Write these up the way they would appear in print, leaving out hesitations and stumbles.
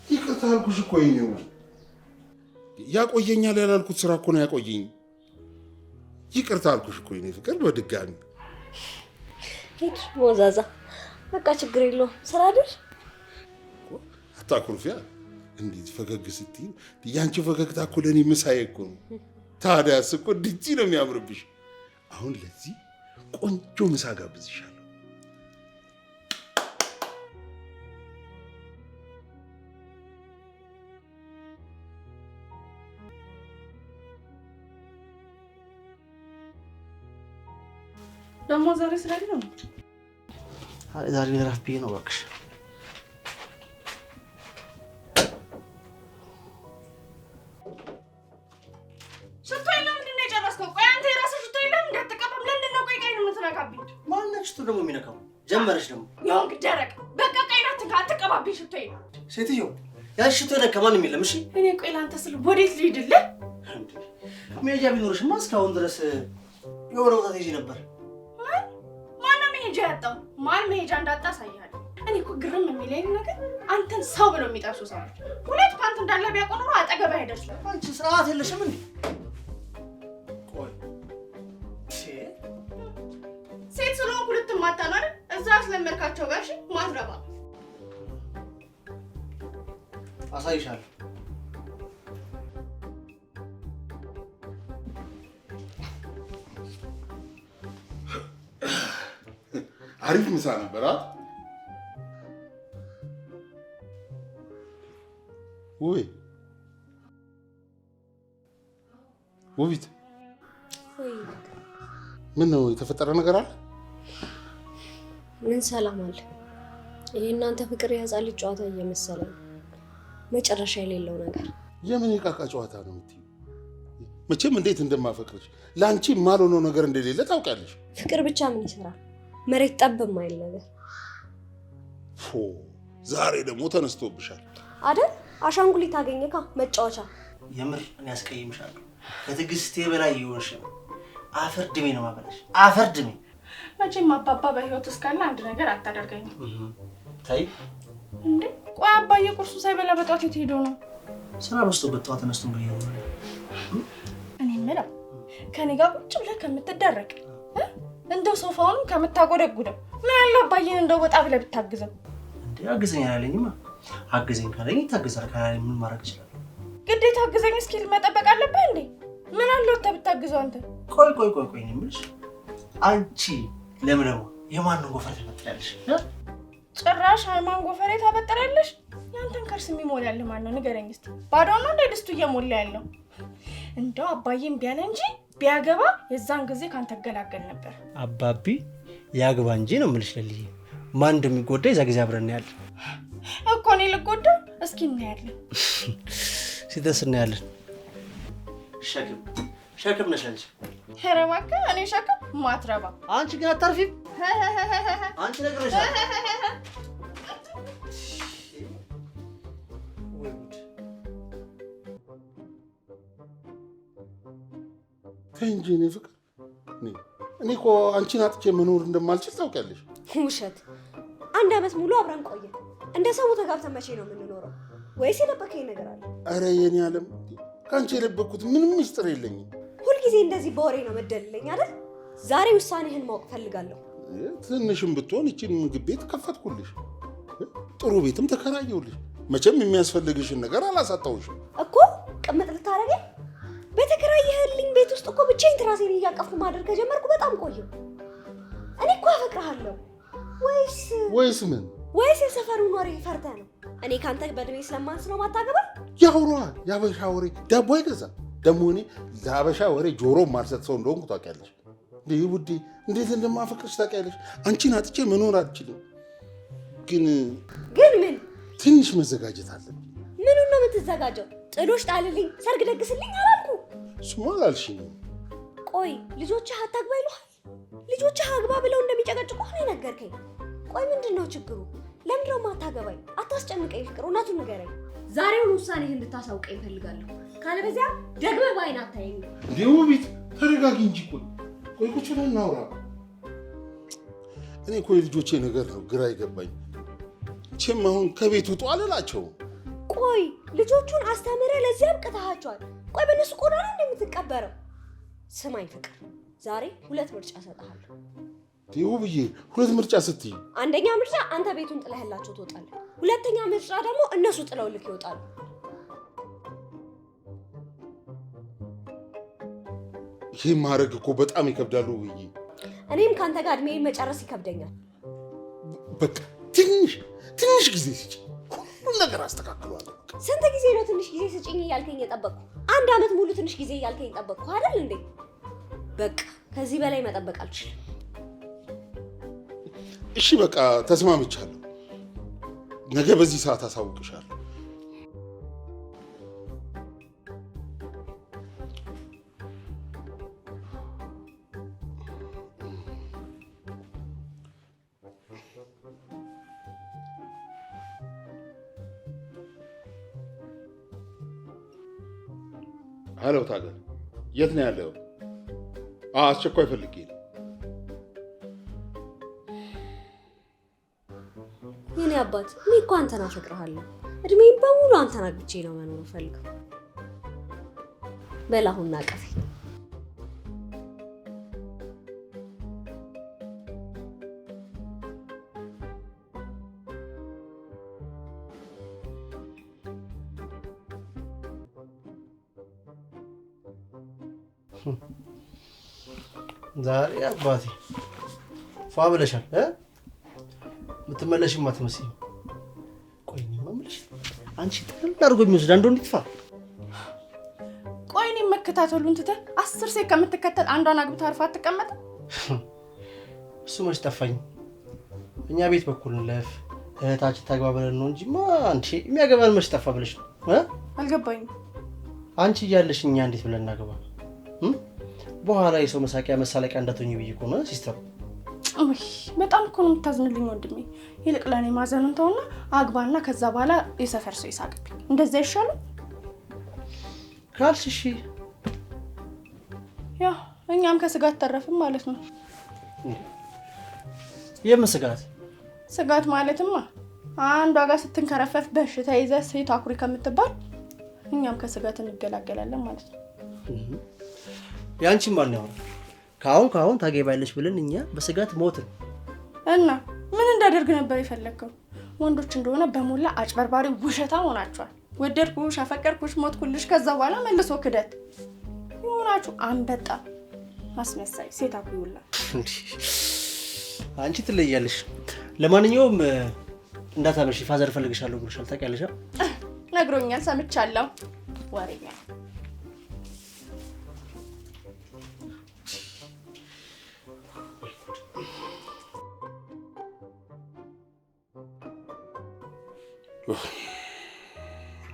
ይቅርታልኩሽ እኮ ይሄው ያቆየኛል ያላልኩት ስራ እኮ ነው ያቆየኝ። ይቅርታልኩሽ እኮ ይሄ ፍቅር በድጋሚ ሂድ ሞዛዛ በቃ ችግር የለውም ስራ አይደል አታኩርፊያ እንዴት ፈገግ ስትይ ያንቺ ፈገግታ እኮ ለኔ ምሳዬ እኮ ነው። ታዲያስ እኮ ድጂ ነው የሚያምርብሽ። አሁን ለዚህ ቆንጆ ምሳ ጋብዝሻለሁ። ደግሞ ዛሬ ስለዚህ ነው ዛሬ ረፍ ብዬ ነው እባክሽ። ሽቶ የለም ምንድን ነው የጨረስከው? ቆይ አንተ የራስህ ሽቶ የለም እንዳትቀባም ለምንድን ነው ቆይ ቀይ ነው የምትነካብኝ? ማነው ሽቶ ደግሞ የሚነካው? ጀመረሽ ደግሞ ይሁን ደረቅ በቃ ቀይ ናት አትቀባብኝ ሽቶ የለም። ሴትዮ ያ ሽቶ የነካ ማንም የለም። እሺ እኔ ቆይ ላንተ ስል ወዴት ልሂድልህ? መሄጃ ቢኖርሽማ እስካሁን ድረስ የሆነ ቦታ ትሄጂ ነበር። ማነው መሄጃ ያጣው? ማን መሄጃ እንዳጣ አሳይሃለሁ። እኔ እኮ ግርም የሚለኝ ነገር አንተን ሰው ብለው የሚጠርሱ ሰዎች ሁለት ፓንት እንዳለ ቢያውቁ ኖሮ አጠገብህ አይደርሱም። አንቺ ስርዓት የለሽም እንዴ? ቆይ ሴት ስለሆንኩ ልትማታ ነው አይደል? እዛ አስለመድካቸው ጋር እሺ ማትረባ አሳይሻለሁ። አሪፍ ምሳ ነበር። ውቢት ምን ነው የተፈጠረ ነገር አለ? ምን ሰላም አለ? ይሄ እናንተ ፍቅር የህፃን ልጅ ጨዋታ እየመሰለ ነው። መጨረሻ የሌለው ነገር። የምን የቃቃ ጨዋታ ነው የምትይው? መቼም እንዴት እንደማፈቅርሽ ላንቺ የማልሆነው ነገር እንደሌለ ታውቂያለሽ። ፍቅር ብቻ ምን ይሰራል? መሬት ጠብ የማይል ነገር። ዛሬ ደግሞ ተነስቶብሻል አይደል? አሻንጉሊት አገኘካ መጫወቻ። የምር እኔ ያስቀይምሻለሁ። ከትዕግስቴ በላይ ይሆንሽ ነው። አፈር ድሜ ነው ማበላሽ። አፈር ድሜ። መቼም አባባ በህይወት እስካለ አንድ ነገር አታደርገኝም። ታይ እንዴ ቆይ አባዬ ቁርሱ ሳይበላ በጧት የት ሄዶ ነው? ስራ በዝቶበት ጠዋት ተነስቶ ነው። እኔ የምለው ከኔ ጋር ቁጭ ብለህ ከምትደረቅ እንደው ሶፋውን ከምታጎደጉደው ምን አለ አባዬን እንደው ወጣ ብለህ ብታግዘው። እንዴ አግዘኝ አላለኝማ። አግዘኝ ካለኝ ታግዛለህ፣ ካላለኝ ምን ማድረግ ይችላል? ግዴታ አግዘኝ እስኪል መጠበቅ አለብህ እንዴ? ምን አለ ወጣ ብታግዘው አንተ? ቆይ እኔ የምልሽ አንቺ ለምን ነው የማንን ጎፈር ትበጥራለሽ? ጭራሽ ሃይማን ጎፈሬ ታበጥራለሽ? ያንተን ከርስ የሚሞላልህ ማን ነው ንገረኝ እስቲ። ባዶ ነው እንደ ድስቱ እየሞላ ያለው? እንደው አባዬን ቢያለ እንጂ ቢያገባ የዛን ጊዜ ካንተ ገላገል ነበር። አባቢ ያግባ እንጂ ነው የምልሽ። ለልዬ ማን እንደሚጎዳ የዛ ጊዜ አብረን ያለ እኮ እኔ ልጎዳ? እስኪ እናያለን። ሲተስ እናያለን። ሸክም ነሽ አንቺ። ኧረ እባክህ እኔ ሸክም ማትረባ። አንቺ ግን አታርፊም። አንቺ ነግረሻል። ተይ እንጂ እኔ ፍቅር እኔ እኮ አንቺን አጥቼ መኖር እንደማልችል ታውቂያለሽ። ውሸት። አንድ አመት ሙሉ አብረን ቆየን። እንደ ሰው ተጋብተን መቼ ነው የምንኖረው? ወይስ የደበከኝ ነገር አለ? አረ የኔ ዓለም ከአንቺ የደበኩት ምንም ምስጢር የለኝም። ሁልጊዜ እንደዚህ በወሬ ነው መደልልኝ አይደል? ዛሬ ውሳኔህን ማወቅ ፈልጋለሁ። ትንሽም ብትሆን እቺን ምግብ ቤት ከፈትኩልሽ፣ ጥሩ ቤትም ተከራየሁልሽ። መቼም የሚያስፈልግሽን ነገር አላሳጣሁሽም እኮ። ቅምጥ ልታረገኝ በተከራየህልኝ ቤት ውስጥ እኮ ብቻዬን ትራሴን እያቀፍኩ ማደር ከጀመርኩ በጣም ቆየሁ። እኔ እኮ አፈቅርሃለሁ። ወይስ ምን? ወይስ የሰፈሩን ወሬ ፈርተህ ነው? እኔ ካንተ በእድሜ ስለማንስ ነው ማታገባ? ያውሯል። የአበሻ ወሬ ዳቦ አይገዛም። ደግሞ እኔ ለአበሻ ወሬ ጆሮ ማርሰት ሰው እንደሆንኩ ታውቂያለሽ። እንዴ ውዴ እንዴት እንደማፈቅርሽ ታውቂያለሽ። አንቺን አጥቼ መኖር አልችልም። ግን ምን? ትንሽ መዘጋጀት አለብኝ። ምኑን ነው የምትዘጋጀው? ጥሎሽ ጣልልኝ፣ ሰርግ ደግስልኝ አላልኩ? እሱማ አላልሽኝም። ቆይ ልጆችህ አታግባ ይሉሃል? ልጆችህ አግባ ብለው እንደሚጨቀጭቁ ነው የነገርከኝ። ቆይ ምንድን ነው ችግሩ? ለምንድነው ማታገባኝ? አታስጨንቀኝ ፍቅር፣ እውነቱን ንገረኝ። ዛሬውን ውሳኔህን እንድታሳውቀኝ እፈልጋለሁ። ካለበዚያ ደግመህ ባይን አታየኝ። ውቢት ተረጋጊ እንጂ ቆይ ቁጭ ብለን እናውራ። እኔ እኮ የልጆቼ ነገር ነው ግራ ይገባኝ። ቼም አሁን ከቤት ውጡ አልላቸውም። ቆይ ልጆቹን አስተምረህ ለዚህ አብቅተሃቸዋል። ቆይ በእነሱ ቆዳ ነው እንደምትቀበረው? ስማኝ ፍቅር፣ ዛሬ 2 ምርጫ እሰጥሃለሁ። ውብዬ 2 ምርጫ ስትይ፣ አንደኛ ምርጫ አንተ ቤቱን ጥለህላቸው ትወጣለህ። ሁለተኛ ምርጫ ደግሞ እነሱ ጥለውልክ ይወጣሉ። ይሄን ማድረግ እኮ በጣም ይከብዳል ውብዬ። እኔም ካንተ ጋር እድሜ መጨረስ ይከብደኛል። በቃ ትንሽ ጊዜ ስጪኝ፣ ሁሉን ነገር አስተካክለዋለሁ። ስንት ጊዜ ነው ትንሽ ጊዜ ስጪኝ እያልከኝ የጠበቅኩ? 1 ዓመት ሙሉ ትንሽ ጊዜ እያልከኝ ጠበቅኩ አይደል እንዴ? በቃ ከዚህ በላይ መጠበቅ አልችልም። እሺ በቃ ተስማምቻለሁ። ነገ በዚህ ሰዓት አሳውቅሻለሁ። ሄሎ ታገል፣ የት ነው ያለው? አስቸኳይ ፈልጌ ነው። የኔ አባት፣ እኔ እኮ አንተን አፈቅርሃለሁ። እድሜን በሙሉ አንተን አግቼ ነው መኖር ፈልገው። በል አሁን ናቀፈኝ። ዛሬ አባቴ ፏ ብለሻል እ ምትመለሽም አትመስይም። ቆይ እኔ የምልሽ አንቺ ጥቅል አድርጎ የሚወስድ አንዱ እንዲጥፋ። ቆይ እኔ መከታተሉን ትተህ 10 ሴት ከምትከተል አንዷን አግብታ አርፋ አትቀመጥ? እሱ መች ጠፋኝ። እኛ ቤት በኩል እንለፍ እህታችን ታግባ ብለን ነው እንጂማ አንቺ የሚያገባን መች ጠፋ ብለሽ ነው እ አልገባኝም። አንቺ እያለሽ እኛ እንዴት ብለን እናገባ? በኋላ የሰው መሳቂያ መሳለቂያ እንዳትሆኚ ብዬሽ እኮ ነው ሲስተር። እይ በጣም እኮ ነው የምታዝንልኝ ወንድሜ። ይልቅ ለኔ ማዘኑን ተውና አግባና ከዛ በኋላ የሰፈር ሰው ይሳቅብኝ። እንደዛ ይሻላል ካልሽ እሺ። ያው እኛም ከስጋት ተረፍን ማለት ነው። የምን ስጋት? ስጋት ማለትማ አንዷ ጋር ስትንከረፈፍ በሽታ ይዘህ ሴት አኩሪ ከምትባል እኛም ከስጋት እንገላገላለን ማለት ነው። ያንቺም ማን ነው ካሁን ታገባለሽ ብለን እኛ በስጋት ሞትን እና ምን እንዳደርግ ነበር የፈለከው? ወንዶች እንደሆነ በሞላ አጭበርባሪ ውሸታ ሆናችኋል። ወደድኩሽ፣ አፈቀርኩሽ፣ ሞትኩልሽ ከዛ በኋላ መልሶ ክደት ይሆናችሁ። አንበጣ አስመሳይ ሴት አኩይውላ። አንቺ ትለያለሽ። ለማንኛውም እንዳታመሽ ፋዘር ፈልግሻለሁ ብሎሻል ታውቂያለሽ? ነግሮኛል፣ ሰምቻለሁ። ወሬኛ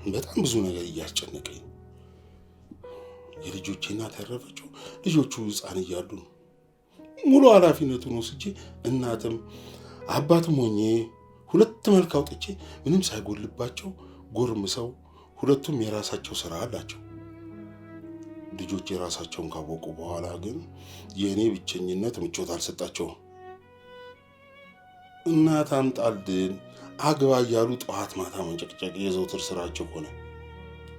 በጣም ብዙ ነገር እያስጨነቀኝ። የልጆቼ እናት ያረፈችው ልጆቹ ሕፃን እያሉ ነው። ሙሉ ኃላፊነቱን ወስጄ እናትም አባትም ሆኜ 2 መልክ አውጥቼ ምንም ሳይጎልባቸው ጎርምሰው ሁለቱም የራሳቸው ስራ አላቸው። ልጆቼ የራሳቸውን ካወቁ በኋላ ግን የእኔ ብቸኝነት ምቾት አልሰጣቸውም። እናት አምጣልን አግባ እያሉ ጠዋት ማታ መንጨቅጨቅ የዘውትር ስራቸው ሆነ።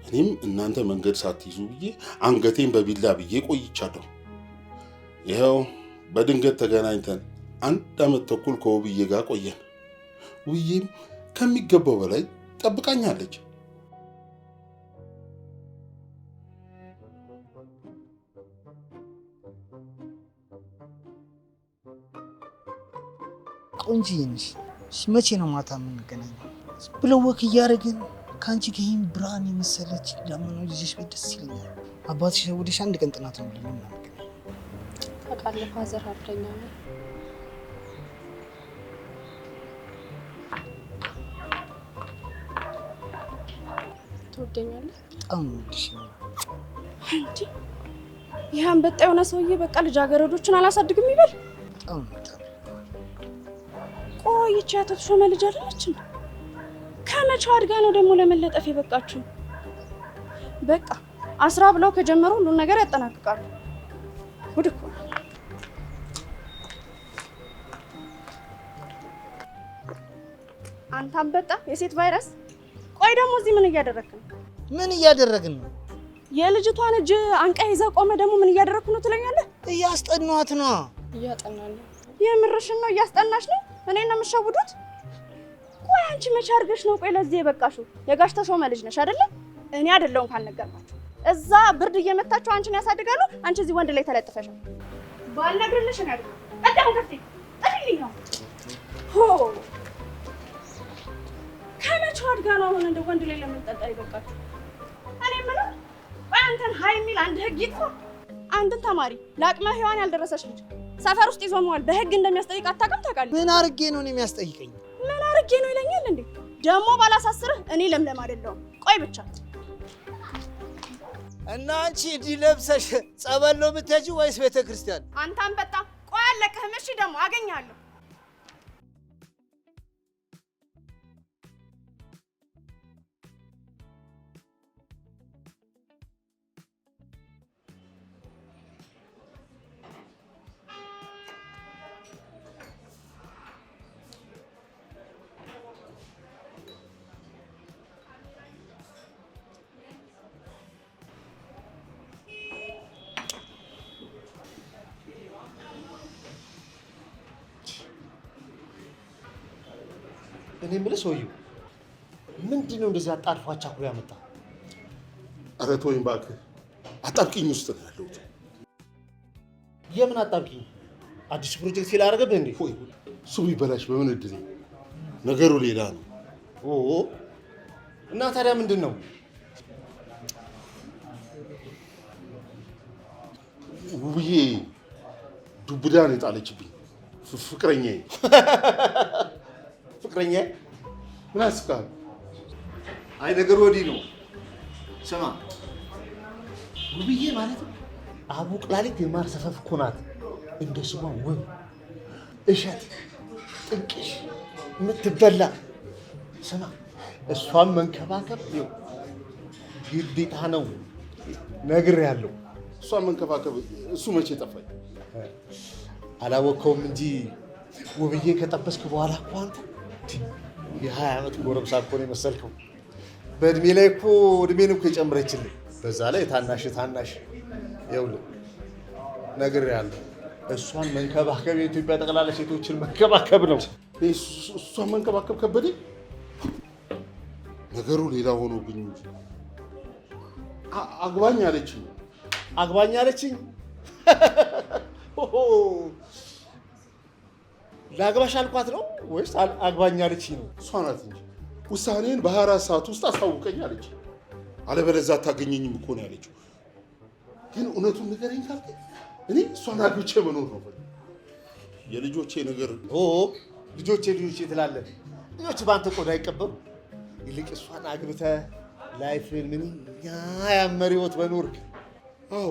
እኔም እናንተ መንገድ ሳትይዙ ብዬ አንገቴን በቢላ ብዬ ቆይቻለሁ። ይኸው በድንገት ተገናኝተን 1 ዓመት ተኩል ከውብዬ ጋር ቆየን። ውብዬም ከሚገባው በላይ ጠብቃኛለች። ቆንጆ ነሽ። መቼ ነው ማታ የምንገናኘው? ብለው ወክ እያደረግን ከአንቺ ጋር ይህን ብርሃን የመሰለች ዳመና ልጅሽ ቤት ደስ ይለኛል። አባትሽ ወደሽ 1 ቀን ጥናት ነው ብለን እናገናኝ። ታውቃለህ ፋዘር ሀብተኛ ነው። ትወደኛለህ? በጣም ወድሽ ነው እንጂ ይህ አንበጣ የሆነ ሰውዬ በቃ ልጃገረዶችን አላሳድግም ይበል። በጣም ነው። ቆይቼ አቶ ተሾመ ልጅ አይደለችም? ከመቼው አድጋ ነው ደግሞ ለመለጠፍ የበቃችሁ? በቃ አስራ ብለው ከጀመሩ ሁሉን ነገር ያጠናቅቃሉ። ጉድ እኮ አንተ አንበጣ የሴት ቫይረስ። ቆይ ደግሞ እዚህ ምን እያደረክ ነው? ምን እያደረግን ነው? የልጅቷን እጅ አንቀህ ይዘህ ቆመ። ደግሞ ምን እያደረክ ነው ትለኛለህ? እያስጠናት ነው። እያጠናለሁ። የምርሽን ነው? እያስጠናሽ ነው? እኔን ነው የምትሸውዱት? ቆይ አንቺ መቼ አድርገሽ ነው ቆይ ለዚህ የበቃሽው? የጋሽ ተሾመ ልጅ ነሽ አይደለ? እኔ አይደለሁም ካልነገርኳችሁ። እዛ ብርድ እየመታችሁ አንቺን ያሳድጋሉ። አንቺ እዚህ ወንድ ላይ ተለጥፈሻል። ባልነግርልሽ ነው አይደል? ቀደም ከፍቴ ጥሪልኝ ነው ሆ ከመቼው አድጋ ነው አሁን እንደ ወንድ ላይ ለመንጠልጠል ይበቃችሁ? እኔ የምለው ቆይ አንተን ሀይ የሚል አንድ ህግ ይጥፋ። አንድን ተማሪ ለአቅመ ሔዋን ያልደረሰች ልጅ ሰፈር ውስጥ ይዞ መዋል በህግ እንደሚያስጠይቅ አታውቅም? ታውቃለህ? ምን አርጌ ነው እኔ የሚያስጠይቀኝ? ምን አርጌ ነው ይለኛል እንዴ? ደግሞ ባላሳስርህ እኔ ለምለም አይደለሁም። ቆይ ብቻ እና አንቺ እንዲህ ለብሰሽ ጸበል ነው የምትሄጂው ወይስ ቤተክርስቲያን? አንተ አንበጣ ቆይ አለቅህም። እሺ ደግሞ አገኛለሁ። እኔ የምልህ ሰውዬው ምንድን ነው እንደዚህ አጣድፎ አቻኩሎ ያመጣ? ኧረ ተወኝ እባክህ፣ አጣብቂኝ ውስጥ ነው ያለሁት። የምን አጣብቂኝ? አዲስ ፕሮጀክት ፌል አደረገብህ እንዴ? ሆይ እሱ ቢበላሽ በምን እድል? ነገሩ ሌላ ነው። ኦ እና ታዲያ ምንድን ነው? ውብዬ ዱብዳ ነው የጣለችብኝ። ፍቅረኛዬ ፍቅረኛ ምን አስቃል? አይ ነገሩ ወዲህ ነው። ስማ ውብዬ ማለት አቡቅላሊት የማር ሰፈፍ እኮ ናት። እንደ ስሟ ውብ፣ እሸት፣ ጥንቅሽ የምትበላ። ስማ እሷን መንከባከብ ነው ግዴታ ነው። ነግሬሃለሁ። እሷን መንከባከብ እሱ መቼ ጠፋኝ? አላወቀውም እንጂ ውብዬን ከጠበስክ በኋላ እኮ አንተ የ20 ዓመት ጎረምሳ እኮ ነው የመሰልከው። በእድሜ ላይ እኮ እድሜን እኮ የጨምረችልህ። በዛ ላይ ታናሽ ይኸውልህ ነግሬሃለሁ። እሷን መንከባከብ የኢትዮጵያ ጠቅላላ ሴቶችን መንከባከብ ነው። እሷን መንከባከብ ከበደኝ። ነገሩ ሌላ ሆኖብኝ እንጂ አግባኝ አለችኝ። አግባኝ አለችኝ? ላግባሽ አልኳት ነው ወይስ አግባኝ አለችኝ ነው? እሷ ናት እንጂ ውሳኔን በ24 ሰዓት ውስጥ አሳውቀኝ አለች። አለበለዚያ አታገኘኝም እኮ ነው ያለችው። ግን እውነቱን ንገረኝ ካልከኝ እኔ እሷን አግብቼ መኖር ነው። የልጆቼ ነገር ልጆቼ ትላለህ። ልጆች በአንተ ቆዳ አይቀበሉ። ይልቅ እሷን አግብተህ ላይፍን ምን ያማረ ህይወት በኖርክ። አዎ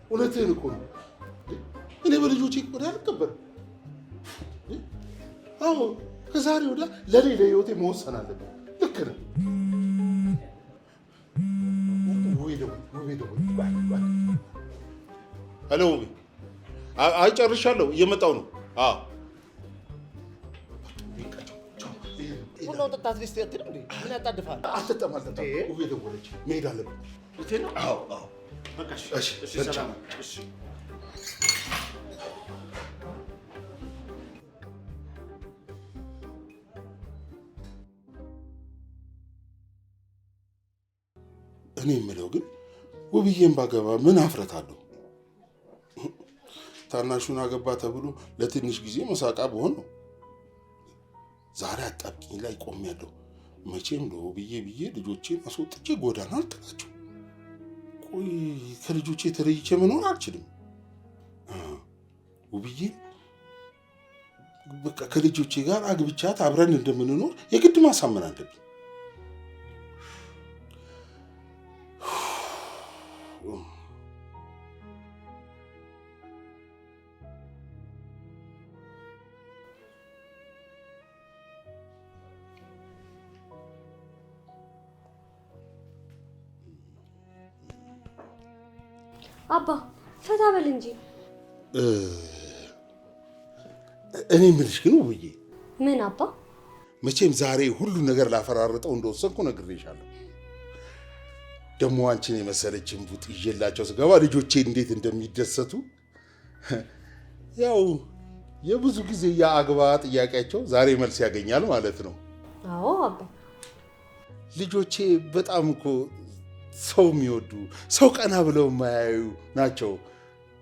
እውነትህን እኮ ነው። እኔ በልጆቼ ቆዳ አልቀበልም። አዎ ከዛሬ ወዲያ ለኔ ለህይወቴ መወሰን አለብኝ። ልክ ነህ። ሄሎ ውቤ፣ አይ ጨርሻለሁ፣ እየመጣሁ ነው። አዎ ቡናውን ጠጣት። ሊስት ያትልም እንዴ? ምን ያጣድፋል? አትጠማ። ውቤ ደወለች፣ መሄድ አለብን። ነው? አዎ አዎ። በቃ እሺ፣ ሰላም። እሺ እኔ የምለው ግን ውብዬን ባገባ ምን አፍረት አለው? ታናሹን አገባ ተብሎ ለትንሽ ጊዜ መሳቃ በሆን ነው። ዛሬ አጣብቂኝ ላይ ቆሜያለሁ። መቼም ለውብዬ ብዬ ልጆቼን አስወጥቼ ጎዳና አልጥላቸው። ቆይ ከልጆቼ ተለይቼ መኖር አልችልም። ውብዬ በቃ ከልጆቼ ጋር አግብቻት አብረን እንደምንኖር የግድ ማሳመን አለብኝ። አባ ፈታ በል እንጂ። እኔ የምልሽ ግን ውብዬ። ምን አባ? መቼም ዛሬ ሁሉን ነገር ላፈራርጠው እንደወሰንኩ ነግሬሻለሁ። ደግሞ አንቺን የመሰለችን ቡጥ ይዤላቸው ስገባ ልጆቼ እንዴት እንደሚደሰቱ ያው የብዙ ጊዜ የአግባ ጥያቄያቸው ዛሬ መልስ ያገኛል ማለት ነው። አዎ አባ። ልጆቼ በጣም እኮ ሰው የሚወዱ ሰው ቀና ብለው የማያዩ ናቸው።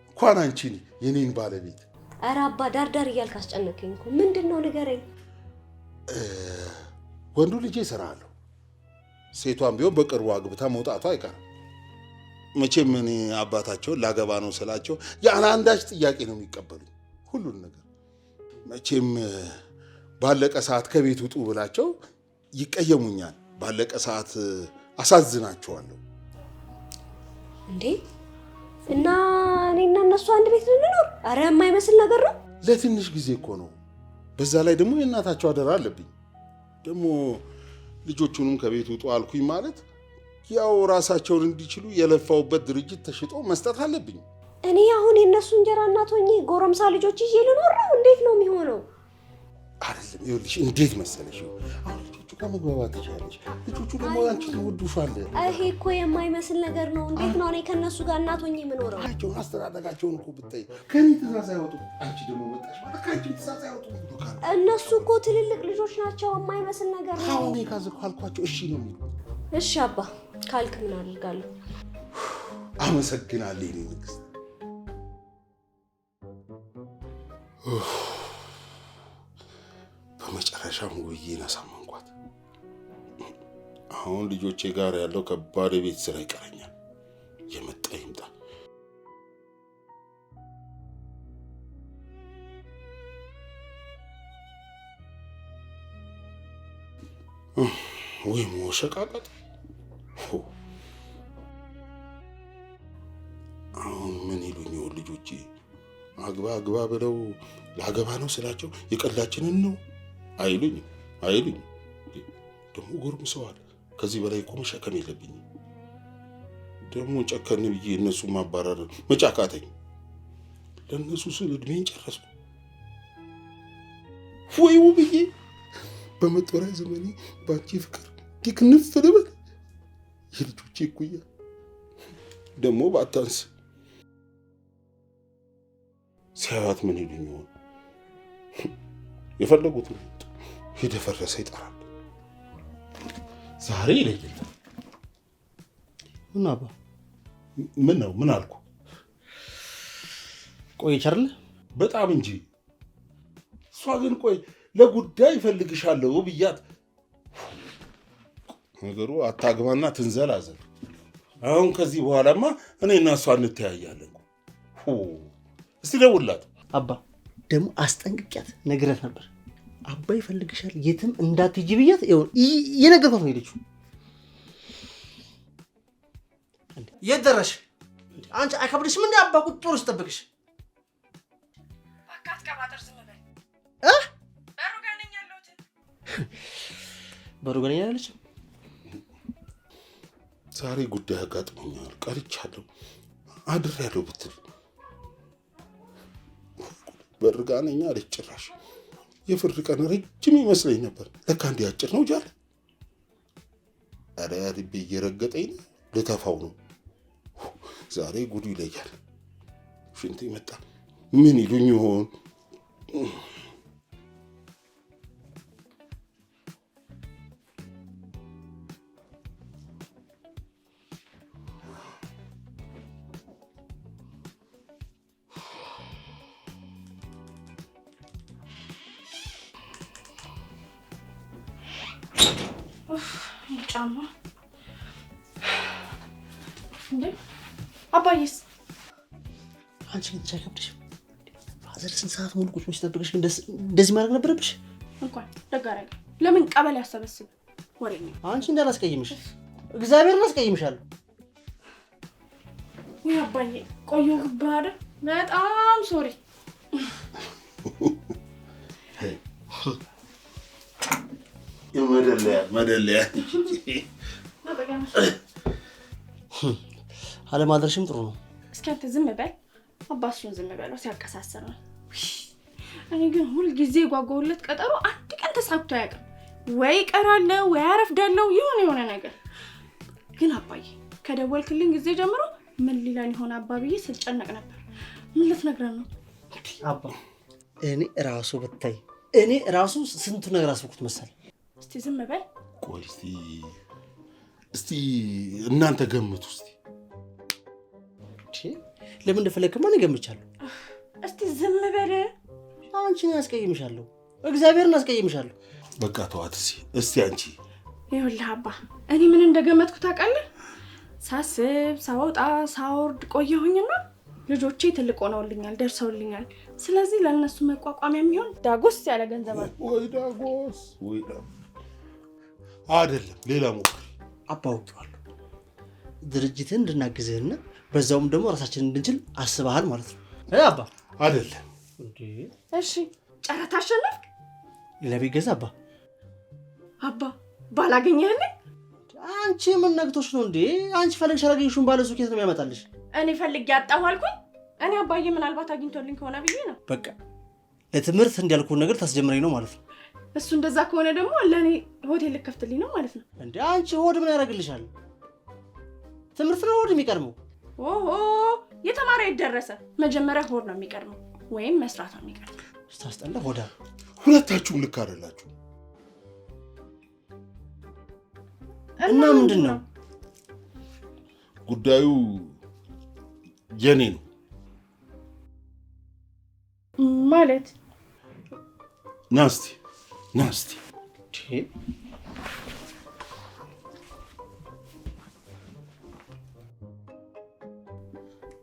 እንኳን አንቺን የኔን ባለቤት። ኧረ አባ ዳርዳር እያልክ አስጨነቀኝ እኮ። ምንድን ነው ንገረኝ። ወንዱ ልጄ ስራ አለው። ሴቷን ቢሆን በቅርቡ አግብታ መውጣቷ አይቀርም። መቼም እኔ አባታቸውን ላገባ ነው ስላቸው ያለ አንዳች ጥያቄ ነው የሚቀበሉኝ ሁሉን ነገር። መቼም ባለቀ ሰዓት ከቤት ውጡ ብላቸው ይቀየሙኛል። ባለቀ ሰዓት አሳዝናቸዋለሁ። እንዴ እና እኔና እነሱ አንድ ቤት ልንኖር? አረ የማይመስል ነገር ነው። ለትንሽ ጊዜ እኮ ነው። በዛ ላይ ደግሞ የእናታቸው አደራ አለብኝ። ደግሞ ልጆቹንም ከቤት ውጡ አልኩኝ ማለት ያው ራሳቸውን እንዲችሉ የለፋውበት ድርጅት ተሽጦ መስጠት አለብኝ። እኔ አሁን የእነሱ እንጀራ እናት ሆኜ ጎረምሳ ልጆች ይዤ ልኖር ነው? እንዴት ነው የሚሆነው? አይደለም ይኸውልሽ፣ እንዴት መሰለሽ፣ አሁን ልጆቹ ጋር መግባባት ትችላለሽ። ልጆቹ ደግሞ አንቺ ትወዱሻል። ይሄ እኮ የማይመስል ነገር ነው። እንዴት ነው እኔ ከእነሱ ጋር እናት ሆኜ የምኖረው? አስተዳደጋቸውን እኮ ብታይ ከኔ ትእዛዝ አይወጡም። አንቺ ደግሞ መጣሽ ማለት ከአንቺ ትእዛዝ አይወጡም። እነሱ እኮ ትልልቅ ልጆች ናቸው። የማይመስል ነገር ነው። አሁን ካዝኩ አልኳቸው እሺ ነው የሚሉ። እሺ አባ ካልክ ምን አድርጋለሁ? አመሰግናለሁ የኔ ንግስት። በመጨረሻም ውብዬን አሳመንኳት። አሁን ልጆቼ ጋር ያለው ከባድ የቤት ስራ ይቀረኛል። የመጣ ይምጣ። ወይ መሸቃቀጥ። አሁን ምን ይሉኝ ይሆን ልጆቼ? አግባ ብለው ላገባ ነው ስላቸው የቀላችንን ነው አይሉኝም። ደግሞ ጎርምሰዋል። ከዚህ በላይ እኮ መሸከም የለብኝም። ደግሞ ጨከን ብዬ እነሱ ማባረር መጫካተኝ። ለእነሱ ስል እድሜን ጨረስኩ። ወይ ውብዬ፣ በመጦሪያ ዘመኔ ባንቺ ፍቅር ዲክንፍ ልበል። የልጆቼ እኩያ ደግሞ ባታንስ ሲያዩት ምን ይሉኝ ይሆን? የፈለጉትን የደፈረሰ ይጠራል። ዛሬ ይለየል። ምን አባ? ምን ነው? ምን አልኩ? ቆየች አይደል? በጣም እንጂ። እሷ ግን ቆይ ለጉዳይ እፈልግሻለሁ ብያት ነገሩ አታግባና ትንዘላዘል። አሁን ከዚህ በኋላማ እኔና እሷ እንተያያለን። እስቲ ደውልላት። አባ ደግሞ አስጠንቅቂያት ነግረት ነበር። አባ ይፈልግሻል የትም እንዳትሄጂ ብያት የነገርኳት ነው ሄደችው። የት ደረሽ? አንቺ አይከብድሽም እንዴ? አባ ቁጭ ብሎ ሲጠብቅሽ። በቃ አትቀባጥር፣ ዝም በል። በሩ ጋር ነኝ ያለሁት። በሩ ጋር ነኝ ያለች። ዛሬ ጉዳይ አጋጥሞኛል፣ ቀርቻለሁ፣ አድሬያለሁ ብትል በር ጋር ነኝ አለች። ጭራሽ የፍርድ ቀን ረጅም ይመስለኝ ነበር። ለካ እንዲህ አጭር ነው ጃለ። ኧረ ልቤ እየረገጠኝ ነው፣ ልተፋው ነው። ዛሬ ጉዱ ይለያል። ሽንቴ መጣ። ምን ይሉኝ ይሆን? ጫማ እንዴ? አባዬስ? አንቺ ግን አይከብድሽም? ፋዘር ስንት ሰዓት ሙሉ ቁጭ ብሎ ሲጠብቅሽ ግን እንደዚህ ማድረግ ነበረብሽ? እንኳን ደግ አደረገ። ለምን ቀበሌ ያሰበስብ ወሬኛ። አንቺ እንዳላስቀይምሽ እግዚአብሔርን አስቀይምሻለሁ። ወይ አባዬ ቆየሁብህ አይደል? በጣም ሶሪ። መደለያ አለማድረሽም ጥሩ ነው። እስኪ አንተ ዝም በል። አባሱን ዝም በለው ሲያቀሳስር ነው። እኔ ግን ሁል ጊዜ ጓጓውለት ቀጠሮ አንድ ቀን ተሳክቶ አያውቅም። ወይ ቀራለሁ ወይ አረፍዳለሁ የሆነ ነገር። ግን አባዬ ከደወልክልኝ ጊዜ ጀምሮ ምን ሊላን ይሆን አባብዬ ስጨነቅ ነበር። ምን ልትነግረን ነው? አባ እኔ ራሱ ብታይ እኔ ራሱ ስንቱ ነገር አስብኩት መሰል። እስቲ ዝም በል። ቆይ እስቲ እናንተ ገምቱ እስቲ። ለምን እንደፈለግክማ እኔ ገምቻለሁ። እስቲ ዝም በል። አንቺን አስቀይምሻለሁ፣ እግዚአብሔርን አስቀይምሻለሁ። በቃ ተዋት እስቲ አንቺ። ይኸውልህ አባ እኔ ምን እንደገመትኩ ታውቃለህ? ሳስብ ሳወጣ ሳወርድ ቆየሁኝና ልጆቼ ትልቅ ሆነውልኛል፣ ደርሰውልኛል። ስለዚህ ለእነሱ መቋቋሚያ የሚሆን ዳጎስ ያለ ገንዘብ አለ። ወይ ዳጎስ አይደለም ሌላ ሞክር። አባ አውቄዋለሁ። ድርጅትን እንድናግዝህና በዛውም ደግሞ ራሳችንን እንድንችል አስበሃል ማለት ነው አባ? አይደለም እንዴ? እሺ ጨረታ አሸነፍክ? ለቤት ገዛ አባ ባላገኘህልኝ። አንቺ ምን ነግቶሽ ነው እንዴ? አንቺ ፈልግሽ አላገኘሽውም ባለ ሱቅ የት ነው የሚያመጣልሽ? እኔ ፈልጌ አጣሁ አልኩኝ። እኔ አባዬ ምናልባት አግኝቶልኝ ከሆነ ብዬ ነው። በቃ ለትምህርት እንዲያልኩን ነገር ታስጀምረኝ ነው ማለት ነው። እሱ እንደዛ ከሆነ ደግሞ ለኔ ሆቴል ልከፍትልኝ ነው ማለት ነው። እንዴ አንቺ ሆድ ምን ያደርግልሻል? ትምህርት ነው ሆድ የሚቀድመው። ኦሆ የተማረ ይደረሰ መጀመሪያ ሆድ ነው የሚቀድመው ወይም መስራት ነው የሚቀድመው። ስታስጠላ ሆዳ። ሁለታችሁም ልክ አይደላችሁ። እና ምንድን ነው ጉዳዩ? የኔ ነው ማለት። ናስቲ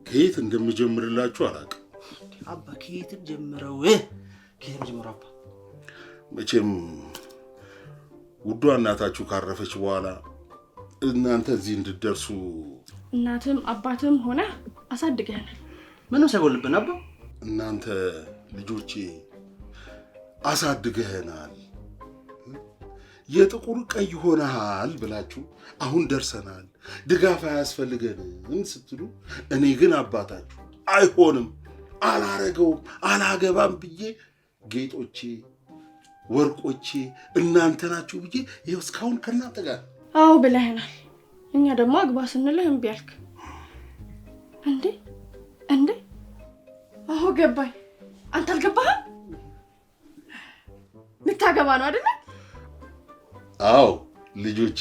ከየት እንደምጀምርላችሁ አላውቅም። አባ ከየትም ጀምረው አባ። መቼም ውዷ እናታችሁ ካረፈች በኋላ እናንተ እዚህ እንድትደርሱ እናትም አባትም ሆነ አሳድገናል። ምንም ሳይጎልብን አባ። እናንተ ልጆቼ አሳድገናል፣ የጥቁር ቀይ ሆነሃል ብላችሁ አሁን ደርሰናል፣ ድጋፍ አያስፈልገንም ስትሉ፣ እኔ ግን አባታችሁ አይሆንም፣ አላረገውም፣ አላገባም ብዬ ጌጦቼ ወርቆቼ እናንተ ናችሁ ብዬ ይኸው እስካሁን ከእናንተ ጋር። አዎ ብለህናል። እኛ ደግሞ አግባ ስንልህ እምቢ አልክ። እንዴ አዎ ገባኝ። አንተ አልገባህም? ልታገባ ነው አይደለ? አዎ ልጆቼ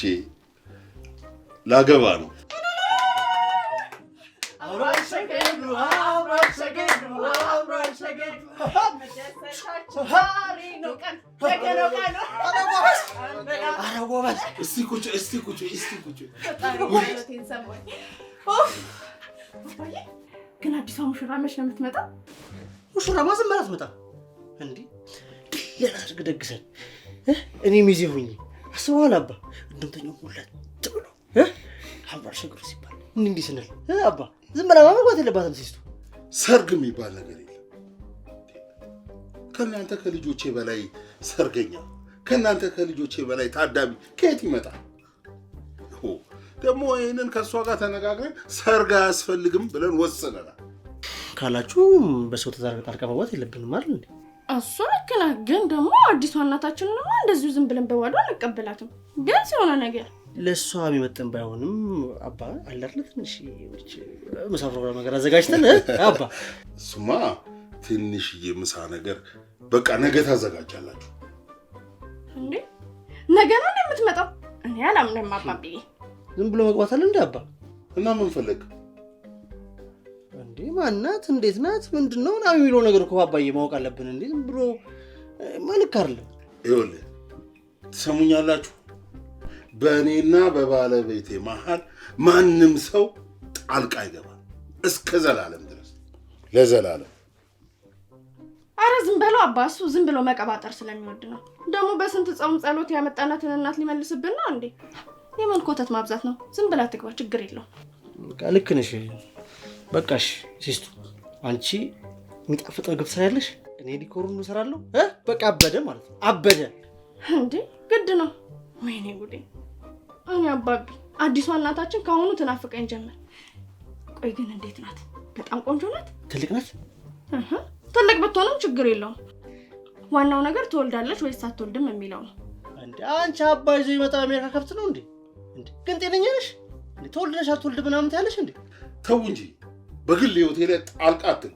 ላገባ ነው። እስቲ ቁጭ። ግን አዲሷ ሙሽራ መች ነው የምትመጣው? ሙሽራማ ዝም ብላ አትመጣም እንዴ? ሌላ ሰርግ ደግሰን እኔ ሚዜ ሆኜ አስበዋል አባ። እንደምተኛው ሁለት ብሎ አብራ ሸግሩ ሲባል እንዲህ ስንል አባ ዝም ብላ ማግባት የለባትም ሲስቱ። ሰርግ የሚባል ነገር የለም። ከእናንተ ከልጆቼ በላይ ሰርገኛ፣ ከእናንተ ከልጆቼ በላይ ታዳሚ ከየት ይመጣል? ደግሞ ይህንን ከእሷ ጋር ተነጋግረን ሰርግ አያስፈልግም ብለን ወስነናል። ካላችሁ በሰው ተዛርገ ጣልቃ መግባት የለብንም አይደል እንዴ? እሱ ልክ ነህ። ግን ደግሞ አዲሷ እናታችንንማ እንደዚሁ ዝም ብለን በባዶ አንቀበላትም። ቢያንስ የሆነ ነገር ለእሷ የሚመጥን ባይሆንም አባ አለ አይደል ትንሽ ምሳ ፕሮግራም ነገር አዘጋጅተን አባ። እሱማ ትንሽዬ ምሳ ነገር በቃ ነገ ታዘጋጃላችሁ። እንዴ ነገ ነው የምትመጣው? እኔ አላምንም አባብዬ። ዝም ብሎ መግባት አለ እንዴ አባ? እና ምን ፈለግ እንዴ? ማናት? እንዴት ናት? ምንድነው ነው የሚለው ነገር እኮ አባዬ ማወቅ አለብን እንዴ? ዝም ብሎ መልክ አይደለም። ይኸውልህ ትሰሙኛላችሁ? በእኔና በባለቤቴ መሀል ማንም ሰው ጣልቃ አይገባም እስከ ዘላለም ድረስ፣ ለዘላለም። አረ ዝም በለው አባ። እሱ ዝም ብሎ መቀባጠር ስለሚወድ ነው። ደግሞ በስንት ጾም ጸሎት ያመጣናትን እናት ሊመልስብን ነው እንዴ? የምን ኮተት ማብዛት ነው? ዝም ብላ ትግባ፣ ችግር የለውም። በቃ ልክ ነሽ። በቃሽ ሲስቱ፣ አንቺ የሚጣፍጥ ምግብ ትሰሪያለሽ፣ እኔ ዲኮሩን እሰራለሁ። በቃ አበደ ማለት ነው። አበደ እንዴ? ግድ ነው። ወይኔ ጉዴ! እኔ አባቢ አዲሷ እናታችን ከአሁኑ ትናፍቀኝ ጀመር። ቆይ ግን እንዴት ናት? በጣም ቆንጆ ናት። ትልቅ ናት። ትልቅ ብትሆንም ችግር የለውም። ዋናው ነገር ትወልዳለች ወይስ አትወልድም የሚለው ነው። እንዴ አንቺ አባይ ይዞ ይመጣ አሜሪካ ከብት ነው እንዴ? ግን ጤነኛ ነሽ እንዴ? ትወልደሽ አትወልድ ምናምን ትያለሽ እንዴ? ተው እንጂ በግል ህይወቴ ላይ ጣልቃ አትግቡ።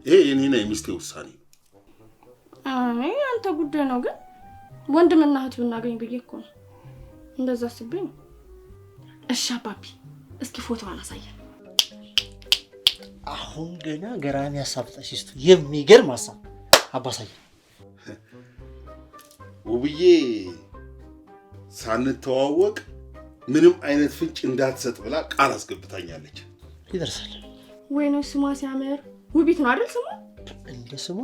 ይሄ የኔና የሚስቴ ውሳኔ ነው። አይ አንተ ጉዳይ ነው። ግን ወንድምና እህት ብናገኝ ብዬ እኮ ነው እንደዛ አስቤ ነው። እሺ አባቢ እስኪ ፎቶዋን አሳየን። አሁን ገና ገራሚ ሀሳብ ጠሽስቱ የሚገርም ሀሳብ አባሳየ። ውብዬ ሳንተዋወቅ ምንም አይነት ፍንጭ እንዳትሰጥ ብላ ቃል አስገብታኛለች። ይደርሳል ወይ ነው ስሟ ሲያምር ውቢት ነው አይደል? ስሟ እንደ ስሟ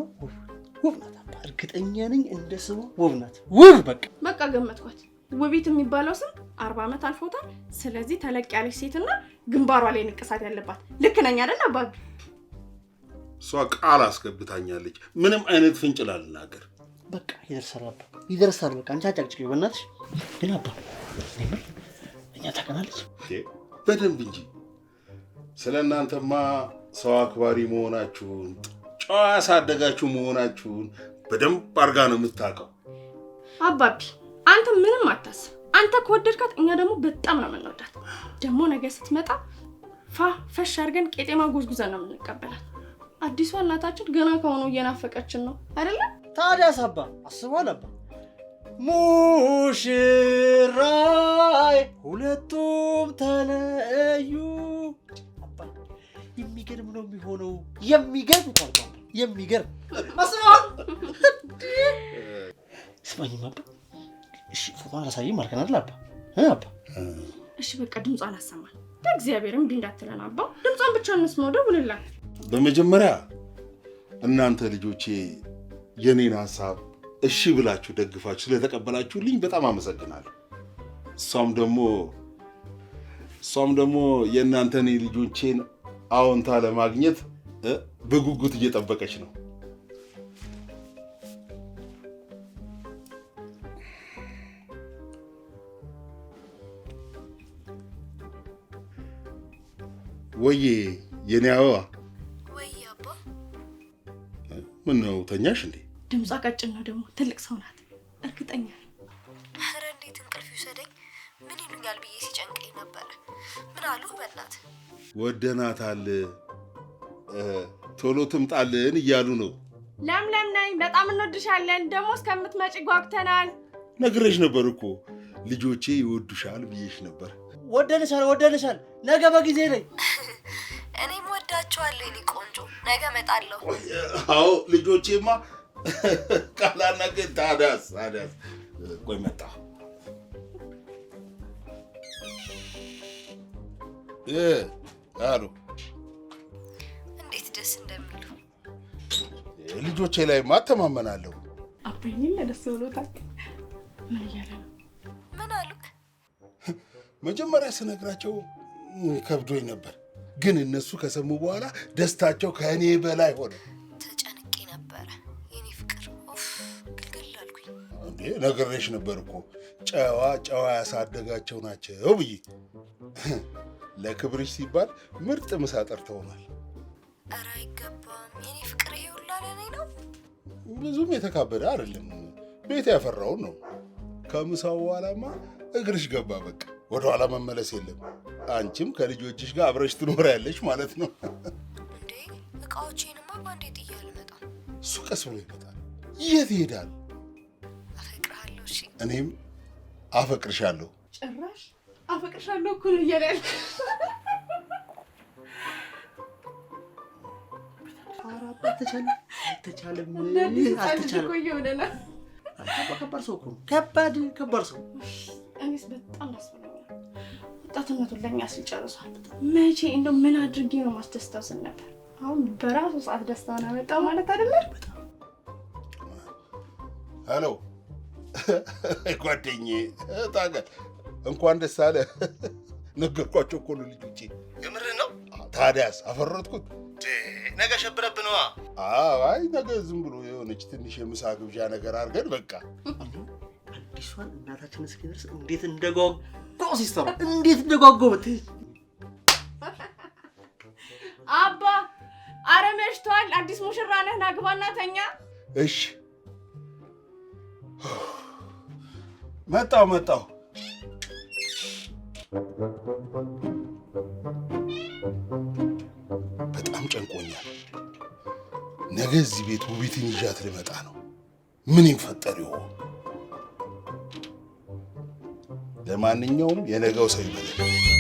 ውብ ናት አባ። እርግጠኛ ነኝ እንደ ስሟ ውብ ናት። ውብ በቃ ገመትኳት። ውቢት የሚባለው ስም 40 ዓመት አልፎታል። ስለዚህ ተለቅ ያለች ሴትና ግንባሯ ላይ ንቅሳት ያለባት ልክ ነኝ አይደል አባቢ? እሷ ቃል አስገብታኛለች ምንም አይነት ፍንጭ ላልናገር። በቃ ይደርሳል አባ ይደርሳል። በቃ አንቺ አጫጭቂው በእናትሽ። ግን አባ እኛ ታቀናለች በደንብ እንጂ ስለናንተማ ሰው አክባሪ መሆናችሁን ጨዋ ያሳደጋችሁ መሆናችሁን በደንብ አርጋ ነው የምታውቀው። አባቢ አንተ ምንም አታስብ። አንተ ከወደድካት እኛ ደግሞ በጣም ነው የምንወዳት። ደግሞ ነገ ስትመጣ ፈሽ አድርገን ቄጤማ ጎዝጉዘን ነው የምንቀበላት። አዲሷ እናታችን ገና ከሆነ እየናፈቀችን ነው አይደለ? ታዲያስ አባ አስቧል አባ። ሙሽራይ ሁለቱም ተለዩ። አባ የሚገርም ነው የሚሆነው። የሚገርም ቋንቋ የሚገርም አስቧል። ስማኝማ አባ እሺ ፎቶዋን አሳይኝ ማለት ነው አባ? አባ እሺ በቃ ድምጿን አሰማን። በእግዚአብሔርም ቢንዳትለን አባ ድምጿን ብቻ እንስማው። ደውልላት። በመጀመሪያ እናንተ ልጆቼ የኔን ሐሳብ እሺ ብላችሁ ደግፋችሁ ስለተቀበላችሁልኝ በጣም አመሰግናለሁ። እሷም ደግሞ የእናንተን ልጆቼን አዎንታ ለማግኘት በጉጉት እየጠበቀች ነው። ወዬ የኔ አበባ። ወይ አባ ምን ነው ተኛሽ እንዴ? ድምጿ ቀጭን ነው ደግሞ ትልቅ ሰው ናት እርግጠኛ ነኝ። ኧረ እንዴት እንቅልፍ ይውሰደኝ። ምን ይሉኛል ብዬ ሲጨንቀኝ ነበር። ምን አሉ በእናት ወደናታል ቶሎ ትምጣልን እያሉ ነው። ለምለም ነኝ በጣም እንወድሻለን። ደግሞ እስከምትመጪ ጓጉተናል። ነግሬሽ ነበር እኮ ልጆቼ ይወዱሻል ብዬሽ ነበር። ወደንሻል ነገ በጊዜ ነኝ። እኔም ወዳቸዋለሁ የኔ ቆንጆ። ነገ እመጣለሁ። አዎ ልጆቼማ ቃላናገር ታዲያስ ቆይ መጣ። አሉ እንዴት ደስ እንደሚሉ ልጆቼ ላይ ማተማመናለሁ። አባይኔ ደስ ብሎታል። ምን እያለ ነው? ምን አሉክ? መጀመሪያ ስነግራቸው ከብዶኝ ነበር፣ ግን እነሱ ከሰሙ በኋላ ደስታቸው ከእኔ በላይ ሆነ። ተጨንቄ ነበረ የኔ ፍቅር። ግልግል አልኩኝ። እንዴ ነግሬሽ ነበር እኮ ጨዋ ያሳደጋቸው ናቸው ብዬ። ለክብርሽ ሲባል ምርጥ ምሳ ጠርተውናል። ኧረ አይገባም የኔ ፍቅር። ይሄ ሁላ ለኔ ነው? ብዙም የተካበደ አይደለም፣ ቤት ያፈራውን ነው። ከምሳው በኋላማ እግርሽ ገባ። በቃ ወደኋላ መመለስ የለም። አንቺም ከልጆችሽ ጋር አብረሽ ትኖሪያለሽ ማለት ነው። እንዴ እቃዎቼንማ ባንዴ ጥዬ አልመጣም። እሱ ቀስ ብሎ ይመጣል። የት ይሄዳል? አፈቅርሃለሁ። እሺ እኔም አፈቅርሻለሁ። ጭራሽ አፈቅርሻለሁ እኮ ነው እያለ ያለ። አልተቻለም። ከባድ ሰው እኮ ነው። ከባድ ሰው። እኔስ በጣም ደስ ብሎኛል። ወጣትነቱን ለእኛ ሲጨርሷል። መቼ እንደው ምን አድርጌ ነው ማስደስታው ስል ነበር። አሁን በራሱ ሰዓት ደስታውን አመጣው ማለት አይደለም። ሄሎ ጓደኛዬ ታገል እንኳን ደስ አለ። ነገርኳቸው እኮ ነው ልጆቼ። የምርህ ነው? ታዲያስ አፈረጥኩት። ነገ ሸብረብህ ነዋ። አይ ነገ ዝም ብሎ የሆነች ትንሽ የምሳ ግብዣ ነገር አድርገን በቃ። አዲሷን እናታችን እስኪደርስ እንዴት እንደጓጓ ሲስተር እንዴት እንደጓጓ ብትይ አዲስ ሙሽራ ነህ፣ ና ግባና ተኛ። እሺ መጣሁ። በጣም ጨንቆኛል። ነገ እዚህ ቤት ውቢትን ይዣት ልመጣ ነው። ምን ይፈጠር ይሆን? ለማንኛውም የነገው ሰው ይበላል።